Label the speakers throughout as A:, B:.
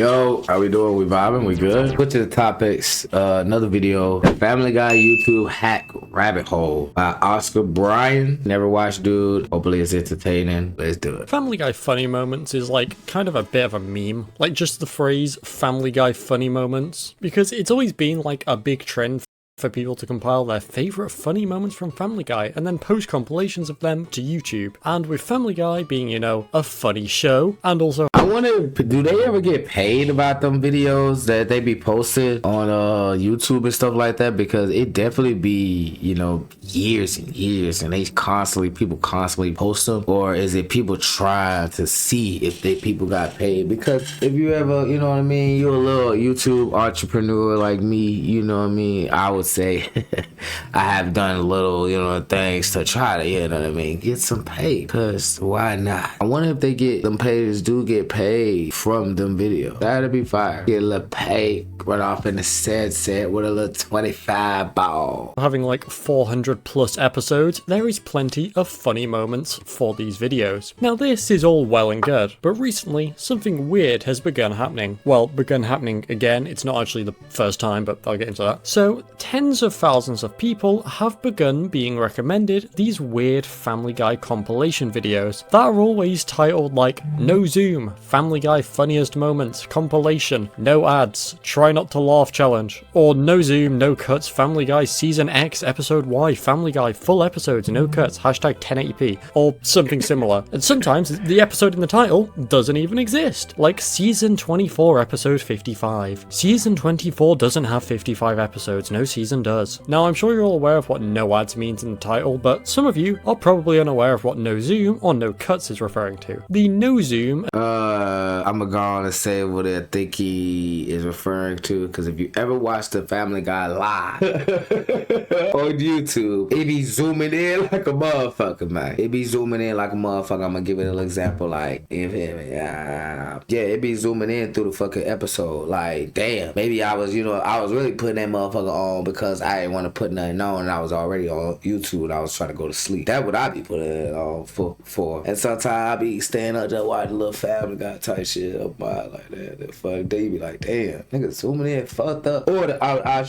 A: Yo, how we doing? We vibing? We good? Put to the topics. Another video. Family Guy YouTube hack rabbit hole by Oscar Bryan. Never watched, dude. Hopefully it's entertaining. Let's do it.
B: Family Guy funny moments is like kind of a bit of a meme. Like just the phrase Family Guy funny moments. Because it's always been like a big trend for people to compile their favorite funny moments from Family Guy and then post compilations of them to YouTube. And with Family Guy being, you know, a funny show, and also
A: I wonder, do they ever get paid about them videos that they be posted on YouTube and stuff like that? Because it definitely be, you know, years and years, and people constantly post them. Or is it people trying to see if people got paid? Because if you ever, you know what I mean, you're a little YouTube entrepreneur like me, you know what I mean, I would say I have done little, you know, things to try to, you know what I mean, get some pay. Cause why not? I wonder if them payers do get paid from them videos. That'd be fire. Get a little pay right off in the set with a little 25 ball.
B: having like 400 plus episodes, there is plenty of funny moments for these videos. Now this is all well and good, but recently something weird has begun happening. Well, begun happening again, it's not actually the first time, but I'll get into that. So tens of thousands of people have begun being recommended these weird Family Guy compilation videos that are always titled like No Zoom, Family Guy funniest moments, compilation, no ads, try not to laugh challenge, or No Zoom, no cuts, Family Guy season X episode Y, Family Guy full episodes, no cuts, hashtag 1080p, or something similar. And sometimes the episode in the title doesn't even exist, like season 24 episode 55. Season 24 doesn't have 55 episodes, no season does. Now I'm sure you're all aware of what no ads means in the title, but some of you are probably unaware of what no zoom or no cuts is referring to. The no zoom
A: I'm gonna say what I think he is referring to, because if you ever watch the Family Guy live on YouTube, it be zooming in like a motherfucker, man. It be zooming in like a motherfucker. I'm gonna give it an example, like, yeah, it be zooming in through the fucking episode. Like, damn, maybe I was really putting that motherfucker on because I didn't want to put nothing on, and I was already on YouTube and I was trying to go to sleep. That what I be putting it on for. And sometimes I be staying up there watching a little Family Guy type shit up by like that. Fuck, they be like, damn, nigga zooming in fucked up. Or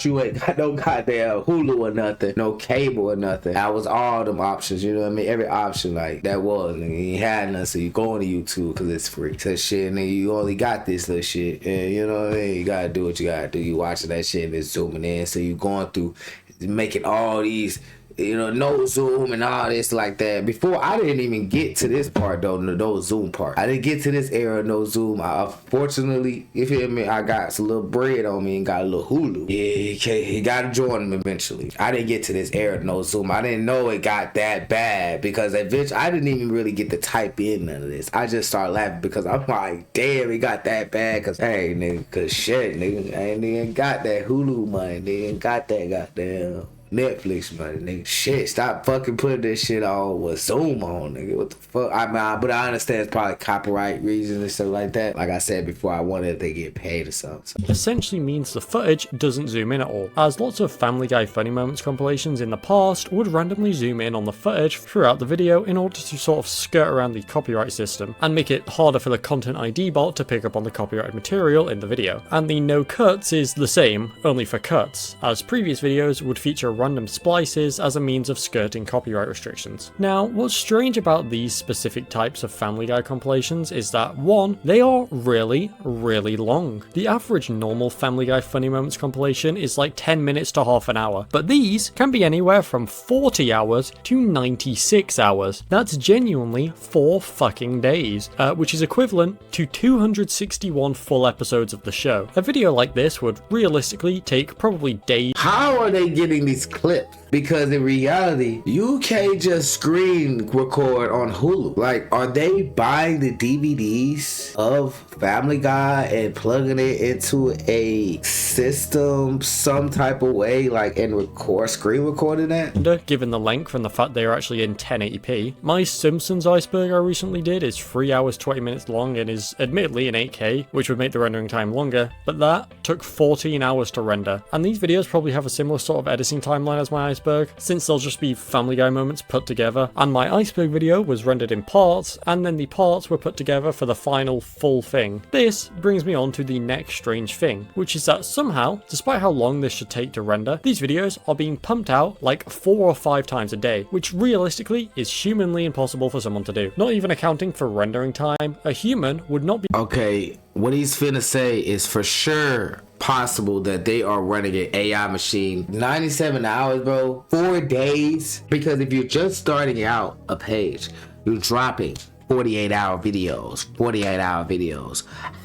A: you ain't got no goddamn Hulu or nothing, no cable or nothing. That was all them options, you know what I mean? Every option like that was, nigga, you ain't had nothing, so you go on to YouTube because it's free. So shit, nigga, you only got this little shit, and you know what I mean? You gotta do what you gotta do. You watching that shit and it's zooming in, so you going through making all these, you know, no zoom and all this like that. Before, I didn't even get to this part though, the no zoom part. I didn't get to this era, no zoom. Unfortunately, you feel me, I got some little bread on me and got a little Hulu. Yeah, he got to join them eventually. I didn't get to this era, no zoom. I didn't know it got that bad, because eventually I didn't even really get to type in none of this. I just started laughing because I'm like, damn, it got that bad. Cause hey, nigga, cause shit, nigga, I ain't even got that Hulu money. They ain't got that goddamn Netflix money, nigga. Shit, stop fucking putting this shit on with Zoom on, nigga. What the fuck? But I understand it's probably copyright reasons and stuff like that. Like I said before, I wonder if they get paid or something.
B: essentially means the footage doesn't zoom in at all, as lots of Family Guy funny moments compilations in the past would randomly zoom in on the footage throughout the video in order to sort of skirt around the copyright system and make it harder for the Content ID bot to pick up on the copyrighted material in the video. And the no cuts is the same, only for cuts, as previous videos would feature random splices as a means of skirting copyright restrictions. Now, what's strange about these specific types of Family Guy compilations is that, one, they are really, really long. The average normal Family Guy funny moments compilation is like 10 minutes to half an hour, but these can be anywhere from 40 hours to 96 hours. That's genuinely 4 fucking days, which is equivalent to 261 full episodes of the show. A video like this would realistically take probably days.
A: How are they getting these clips? Because in reality, you can't just screen record on Hulu. Like, are they buying the DVDs of Family Guy and plugging it into a system some type of way, like, and screen recording that?
B: Given the length and the fact they are actually in 1080p. My Simpsons iceberg I recently did is 3 hours 20 minutes long and is admittedly in 8K, which would make the rendering time longer, but that took 14 hours to render. And these videos probably have a similar sort of editing time timeline as my iceberg, since they'll just be Family Guy moments put together, and my iceberg video was rendered in parts, and then the parts were put together for the final full thing. This brings me on to the next strange thing, which is that somehow, despite how long this should take to render, these videos are being pumped out like 4 or 5 times a day, which realistically is humanly impossible for someone to do. Not even accounting for rendering time, a human would not be—
A: Okay, what he's finna say is for sure possible that they are running an AI machine 97 hours, bro, 4 days. Because if you're just starting out a page, you're dropping 48-hour videos.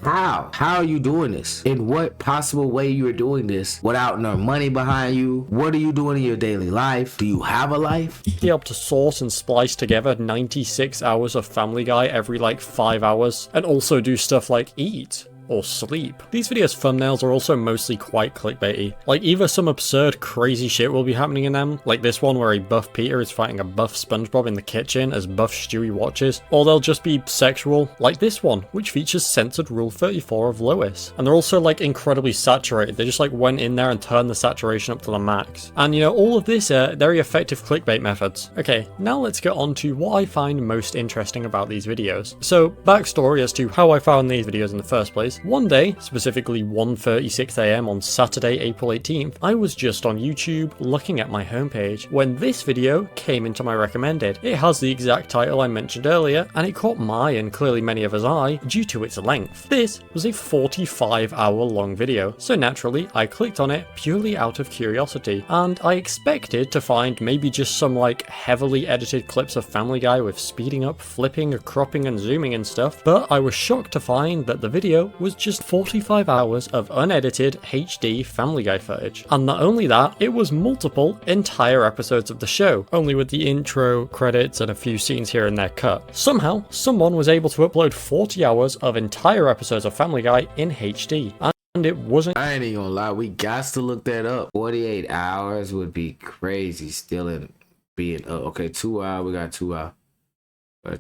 A: How are you doing this? In what possible way you are doing this without no money behind you? What are you doing in your daily life? Do you have a life?
B: Be able to source and splice together 96 hours of Family Guy every like 5 hours, and also do stuff like eat or sleep. These videos' thumbnails are also mostly quite clickbaity. Like, either some absurd crazy shit will be happening in them, like this one where a buff Peter is fighting a buff SpongeBob in the kitchen as buff Stewie watches, or they'll just be sexual, like this one, which features censored Rule 34 of Lois. And they're also like incredibly saturated. They just like went in there and turned the saturation up to the max. And you know, all of this are very effective clickbait methods. Okay, now let's get on to what I find most interesting about these videos. So, backstory as to how I found these videos in the first place. One day, specifically 1:36 AM on Saturday, April 18th, I was just on YouTube looking at my homepage when this video came into my recommended. It has the exact title I mentioned earlier, and it caught my and clearly many of us' eye due to its length. This was a 45-hour long video, so naturally I clicked on it purely out of curiosity, and I expected to find maybe just some like heavily edited clips of Family Guy with speeding up, flipping, cropping and zooming and stuff, but I was shocked to find that the video was just 45 hours of unedited HD Family Guy footage. And not only that, it was multiple entire episodes of the show, only with the intro, credits and a few scenes here and there cut. Somehow, someone was able to upload 40 hours of entire episodes of Family Guy in HD. And it wasn't—
A: I ain't even gonna lie, we got to look that up. 48 hours would be crazy still in being up. Okay, 2 hours, we got 2 hours.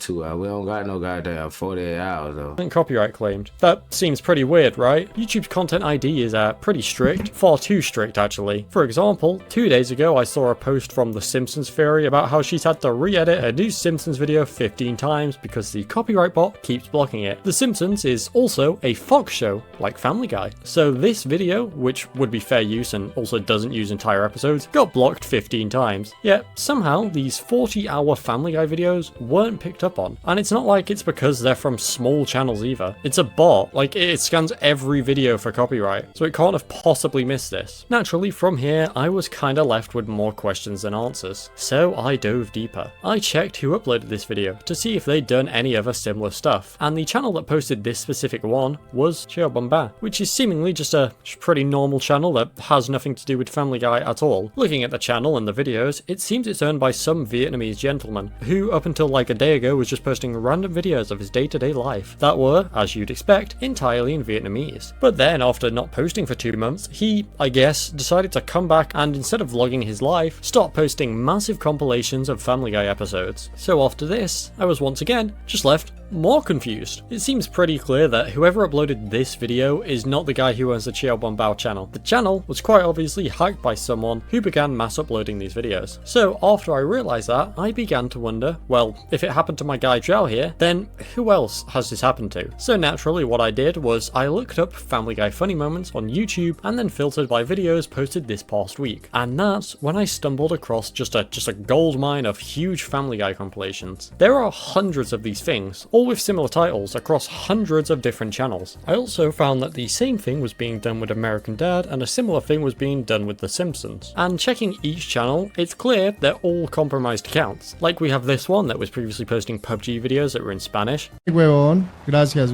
A: 2 hours. We don't got no goddamn 48 hours though.
B: Copyright claimed. That seems pretty weird, right? YouTube's content ID is pretty strict. Far too strict, actually. For example, 2 days ago I saw a post from The Simpsons Theory about how she's had to re-edit her new Simpsons video 15 times because the copyright bot keeps blocking it. The Simpsons is also a Fox show, like Family Guy. So this video, which would be fair use and also doesn't use entire episodes, got blocked 15 times. Yet, somehow, these 40-hour Family Guy videos weren't picked up on. And it's not like it's because they're from small channels either. It's a bot. Like, it scans every video for copyright, so it can't have possibly missed this. Naturally, from here, I was kinda left with more questions than answers. So I dove deeper. I checked who uploaded this video to see if they'd done any other similar stuff, and the channel that posted this specific one was Cheo Bombay, which is seemingly just a pretty normal channel that has nothing to do with Family Guy at all. Looking at the channel and the videos, it seems it's owned by some Vietnamese gentleman, who up until like a day ago was just posting random videos of his day-to-day life that were, as you'd expect, entirely in Vietnamese. But then, after not posting for 2 months, he, I guess, decided to come back and instead of vlogging his life, start posting massive compilations of Family Guy episodes. So after this, I was once again just left more confused. It seems pretty clear that whoever uploaded this video is not the guy who owns the Cheo Bombao channel. The channel was quite obviously hacked by someone who began mass uploading these videos. So after I realized that, I began to wonder, well, if it happened to my guy Zhao here, then who else has this happened to? So naturally what I did was I looked up Family Guy funny moments on YouTube and then filtered by videos posted this past week. And that's when I stumbled across just a gold mine of huge Family Guy compilations. There are hundreds of these things, all with similar titles across hundreds of different channels. I also found that the same thing was being done with American Dad and a similar thing was being done with The Simpsons. And checking each channel, it's clear they're all compromised accounts. Like we have this one that was previously posting PUBG videos that were in Spanish.
C: Huevón, gracias.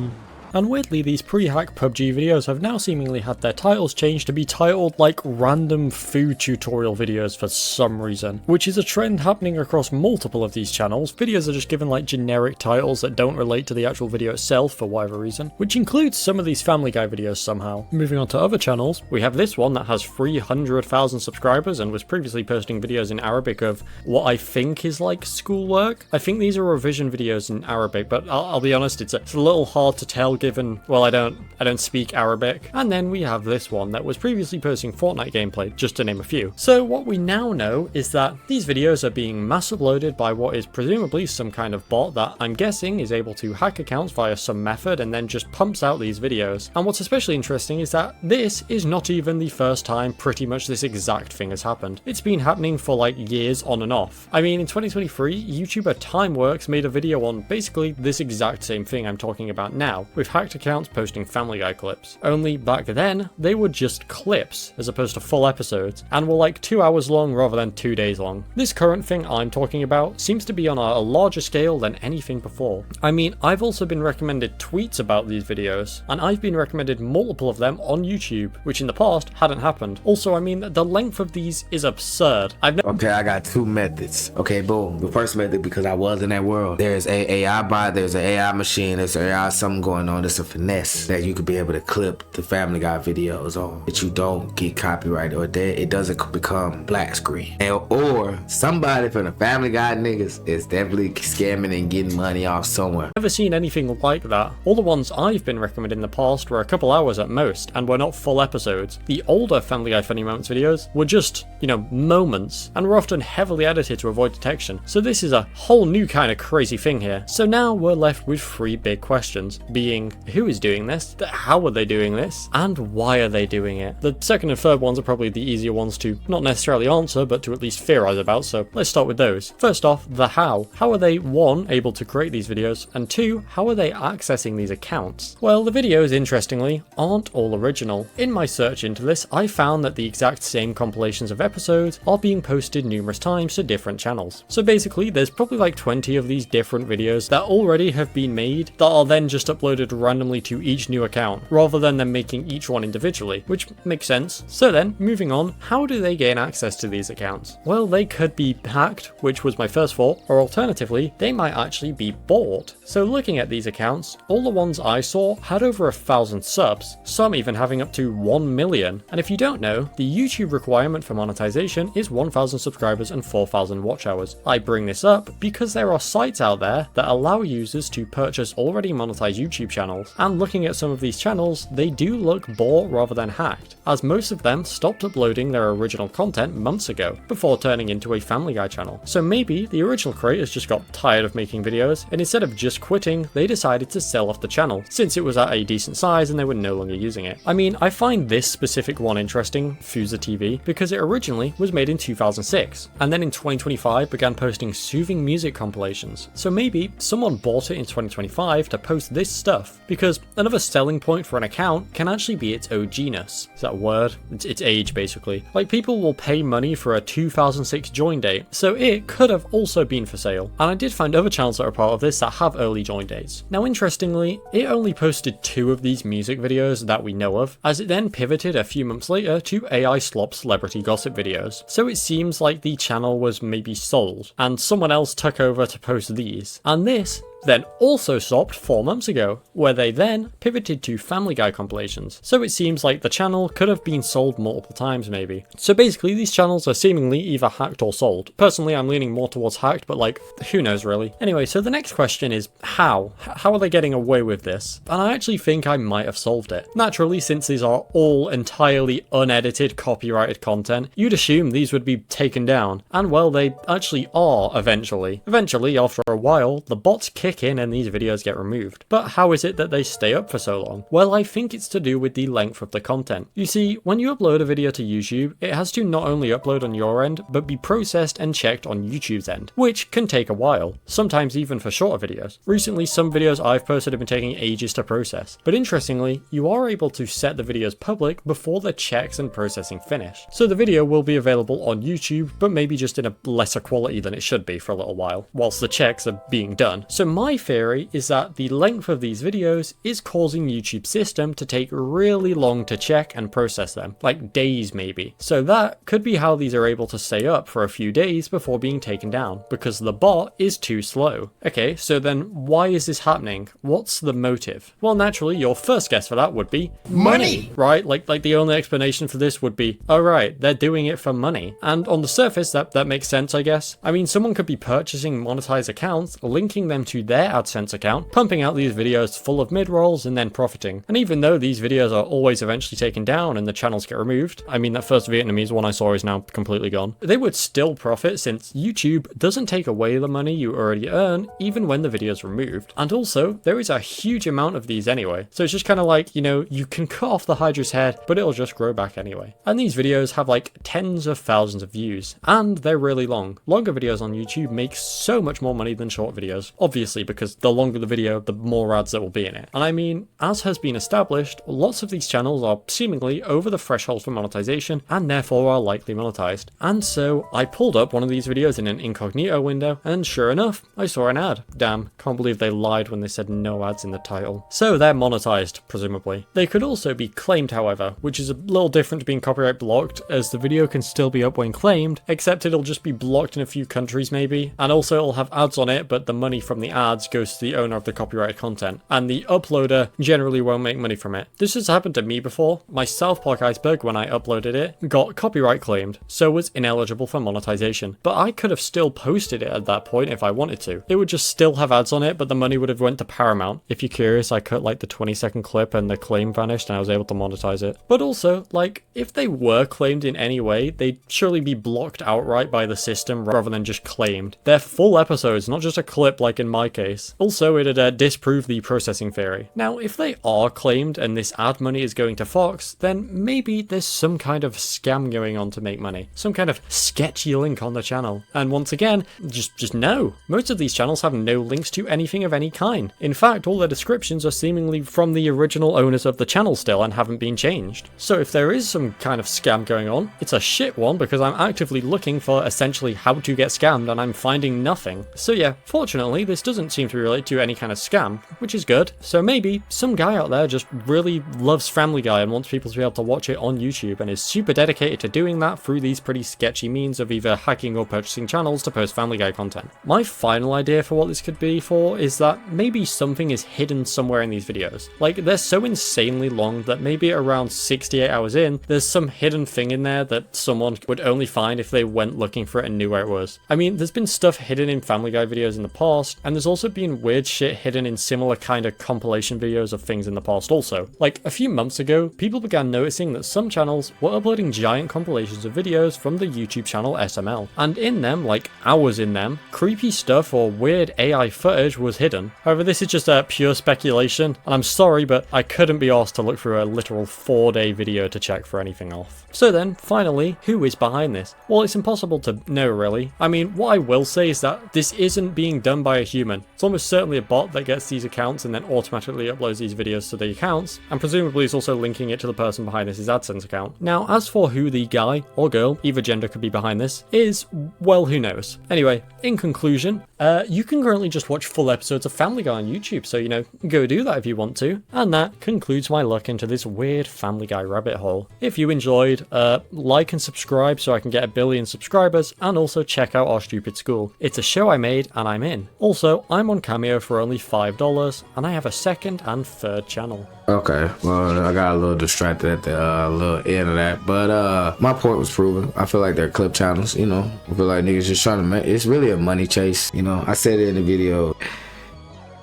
B: And weirdly, these pre-hack PUBG videos have now seemingly had their titles changed to be titled like random food tutorial videos for some reason, which is a trend happening across multiple of these channels. Videos are just given like generic titles that don't relate to the actual video itself for whatever reason, which includes some of these Family Guy videos somehow. Moving on to other channels, we have this one that has 300,000 subscribers and was previously posting videos in Arabic of what I think is like schoolwork. I think these are revision videos in Arabic, but I'll be honest, it's a little hard to tell given, well, I don't speak Arabic. And then we have this one that was previously posting Fortnite gameplay, just to name a few. So what we now know is that these videos are being mass uploaded by what is presumably some kind of bot that I'm guessing is able to hack accounts via some method and then just pumps out these videos. And what's especially interesting is that this is not even the first time pretty much this exact thing has happened. It's been happening for like years on and off. I mean, in 2023, YouTuber Timeworks made a video on basically this exact same thing I'm talking about now, with hacked accounts posting Family Guy clips. Only back then, they were just clips as opposed to full episodes, and were like 2 hours long rather than 2 days long. This current thing I'm talking about seems to be on a larger scale than anything before. I mean, I've also been recommended tweets about these videos, and I've been recommended multiple of them on YouTube, which in the past hadn't happened. Also, I mean, the length of these is absurd.
A: Okay, I got two methods. Okay, boom. The first method, because I was in that world. There's a AI bot, there's an AI machine, there's an AI something going on. There's a finesse that you could be able to clip the Family Guy videos on, that you don't get copyright or that it doesn't become black screen. Or somebody from the Family Guy niggas is definitely scamming and getting money off somewhere.
B: I've never seen anything like that. All the ones I've been recommended in the past were a couple hours at most, and were not full episodes. The older Family Guy Funny Moments videos were just, moments, and were often heavily edited to avoid detection. So this is a whole new kind of crazy thing here. So now we're left with three big questions, being who is doing this, how are they doing this, and why are they doing it? The second and third ones are probably the easier ones to not necessarily answer, but to at least theorize about, so let's start with those. First off, the how. How are they, one, able to create these videos, and two, how are they accessing these accounts? Well, the videos, interestingly, aren't all original. In my search into this, I found that the exact same compilations of episodes are being posted numerous times to different channels. So basically, there's probably like 20 of these different videos that already have been made that are then just uploaded randomly to each new account, rather than them making each one individually, which makes sense. So then, moving on, how do they gain access to these accounts? Well, they could be hacked, which was my first thought, or alternatively, they might actually be bought. So looking at these accounts, all the ones I saw had over 1,000 subs, some even having up to 1 million. And if you don't know, the YouTube requirement for monetization is 1,000 subscribers and 4,000 watch hours. I bring this up because there are sites out there that allow users to purchase already monetized YouTube channels, and looking at some of these channels, they do look bought rather than hacked, as most of them stopped uploading their original content months ago, before turning into a Family Guy channel. So maybe the original creators just got tired of making videos, and instead of just quitting, they decided to sell off the channel, since it was at a decent size and they were no longer using it. I mean, I find this specific one interesting, Fuser TV, because it originally was made in 2006, and then in 2025 began posting soothing music compilations. So maybe someone bought it in 2025 to post this stuff, because another selling point for an account can actually be its OG-ness. Is that a word? It's age, basically. Like, people will pay money for a 2006 join date, so it could have also been for sale. And I did find other channels that are part of this that have early join dates. Now, interestingly, it only posted 2 of these music videos that we know of, as it then pivoted a few months later to AI slop celebrity gossip videos. So it seems like the channel was maybe sold, and someone else took over to post these. And this then also stopped 4 months ago, where they then pivoted to Family Guy compilations. So it seems like the channel could have been sold multiple times maybe. So basically these channels are seemingly either hacked or sold. Personally, I'm leaning more towards hacked, but like, who knows really. Anyway, so the next question is how? How are they getting away with this? And I actually think I might have solved it. Naturally, since these are all entirely unedited, copyrighted content, you'd assume these would be taken down. And well, they actually are eventually. Eventually, after a while, the bots kick in and these videos get removed. But how is it that they stay up for so long? Well, I think it's to do with the length of the content. You see, when you upload a video to YouTube, it has to not only upload on your end, but be processed and checked on YouTube's end, which can take a while, sometimes even for shorter videos. Recently, some videos I've posted have been taking ages to process, but interestingly, you are able to set the videos public before the checks and processing finish. So the video will be available on YouTube, but maybe just in a lesser quality than it should be for a little while, whilst the checks are being done. So my theory is that the length of these videos is causing YouTube's system to take really long to check and process them, like days maybe. So that could be how these are able to stay up for a few days before being taken down, because the bot is too slow. Okay, so then why is this happening? What's the motive? Well, naturally, your first guess for that would be money, right? Like the only explanation for this would be, oh right, they're doing it for money. And on the surface, that makes sense, I guess. I mean, someone could be purchasing monetized accounts, linking them to their AdSense account, pumping out these videos full of mid-rolls and then profiting. And even though these videos are always eventually taken down and the channels get removed, I mean that first Vietnamese one I saw is now completely gone, they would still profit since YouTube doesn't take away the money you already earn even when the video is removed. And also, there is a huge amount of these anyway, so it's just kind of like, you know, you can cut off the Hydra's head, but it'll just grow back anyway. And these videos have like tens of thousands of views, and they're really long. Longer videos on YouTube make so much more money than short videos, obviously because the longer the video, the more ads that will be in it. And I mean, as has been established, lots of these channels are seemingly over the threshold for monetization, and therefore are likely monetized. And so I pulled up one of these videos in an incognito window, and sure enough, I saw an ad. Damn, can't believe they lied when they said no ads in the title. So they're monetized, presumably. They could also be claimed, however, which is a little different to being copyright blocked, as the video can still be up when claimed, except it'll just be blocked in a few countries maybe, and also it'll have ads on it, but the money from the ads goes to the owner of the copyrighted content, and the uploader generally won't make money from it. This has happened to me before. My South Park iceberg, when I uploaded it, got copyright claimed, so was ineligible for monetization. But I could have still posted it at that point if I wanted to. It would just still have ads on it, but the money would have went to Paramount. If you're curious, I cut like the 20-second clip and the claim vanished and I was able to monetize it. But also, like, if they were claimed in any way, they'd surely be blocked outright by the system rather than just claimed. They're full episodes, not just a clip like in my case. Also, it'd disprove the processing theory. Now, if they are claimed and this ad money is going to Fox, then maybe there's some kind of scam going on to make money. Some kind of sketchy link on the channel. And once again, just no. Most of these channels have no links to anything of any kind. In fact, all their descriptions are seemingly from the original owners of the channel still and haven't been changed. So if there is some kind of scam going on, it's a shit one because I'm actively looking for essentially how to get scammed and I'm finding nothing. So yeah, fortunately this doesn't seem to relate to any kind of scam, which is good. So maybe some guy out there just really loves Family Guy and wants people to be able to watch it on YouTube and is super dedicated to doing that through these pretty sketchy means of either hacking or purchasing channels to post Family Guy content. My final idea for what this could be for is that maybe something is hidden somewhere in these videos. Like, they're so insanely long that maybe around 68 hours in, there's some hidden thing in there that someone would only find if they went looking for it and knew where it was. I mean, there's been stuff hidden in Family Guy videos in the past, and there's also been weird shit hidden in similar kind of compilation videos of things in the past also. Like, a few months ago, people began noticing that some channels were uploading giant compilations of videos from the YouTube channel SML, and in them, like hours in them, creepy stuff or weird AI footage was hidden. However, this is just a pure speculation, and I'm sorry, but I couldn't be asked to look through a literal 4-day video to check for anything off. So then, finally, who is behind this? Well, it's impossible to know really. I mean, what I will say is that this isn't being done by a human. It's almost certainly a bot that gets these accounts and then automatically uploads these videos to the accounts, and presumably is also linking it to the person behind this AdSense account. Now, as for who the guy or girl, either gender could be behind this, is, well, who knows. Anyway, in conclusion, you can currently just watch full episodes of Family Guy on YouTube, so, you know, go do that if you want to. And that concludes my look into this weird Family Guy rabbit hole. If you enjoyed, like and subscribe so I can get 1 billion subscribers, and also check out Our Stupid School. It's a show I made and I'm in. Also, I'm on Cameo for only $5, and I have a second and third channel.
A: Okay, well, I got a little distracted at the little end of that, but my point was proven. I feel like they're clip channels, you know. I feel like niggas just trying to make, it's really a money chase, you know. I said it in the video.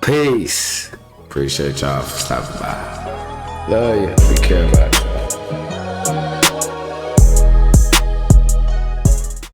A: Peace. Appreciate y'all for stopping by. Love you. Take care, bye.